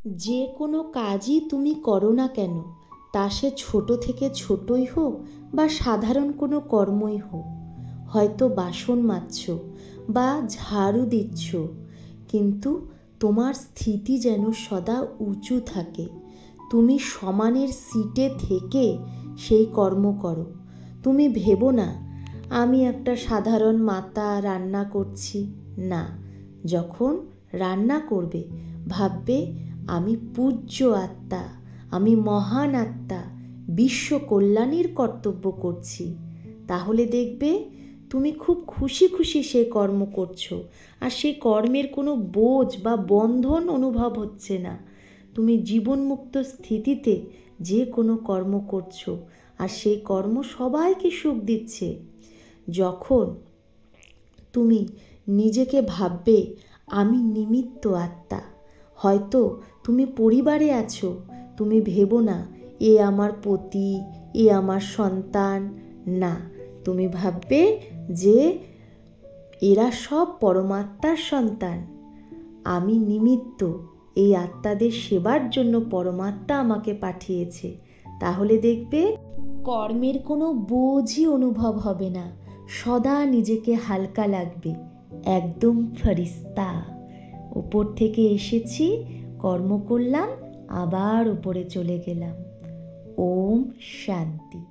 যে কোনো কাজই তুমি করো না কেন, তা সে ছোট থেকে ছোটই হোক বা সাধারণ কোনো কর্মই হোক, হয়তো বাসন মাজছো বা ঝাড়ু দিচ্ছ, কিন্তু তোমার স্থিতি যেন সদা উঁচু থাকে। তুমি সমানের সিটে থেকে সেই কর্ম করো। তুমি ভেবো না আমি একটা সাধারণ মাতা রান্না করছি। না, যখন রান্না করবে ভাববে আমি পূজ্য আত্মা, আমি মহান আত্মা, বিশ্ব কল্যাণের কর্তব্য করছি। তাহলে দেখবে তুমি খুব খুশি খুশি সে কর্ম করছো, আর সেই কর্মের কোনো বোঝ বা বন্ধন অনুভব হচ্ছে না। তুমি জীবনমুক্ত স্থিতিতে যে কোনো কর্ম করছো, আর সেই কর্ম সবাইকে সুখ দিচ্ছে। যখন তুমি নিজেকে ভাববে আমি নিমিত্ত আত্মা, হয়তো তুমি পরিবারে আছো, তুমি ভেবো না এ আমার পতি, এ আমার সন্তান। না, তুমি ভাববে যে এরা সব পরমাত্মার সন্তান, আমি নিমিত্ত, এই আত্মাদের সেবার জন্য পরমাত্মা আমাকে পাঠিয়েছে। তাহলে দেখবে কর্মের কোনো বোঝই অনুভব হবে না, সদা নিজেকে হালকা লাগবে, একদম ফরিস্তা। ওপর থেকে এসেছি, কর্ম করলাম, আবার উপরে চলে গেলাম। ওম শান্তি।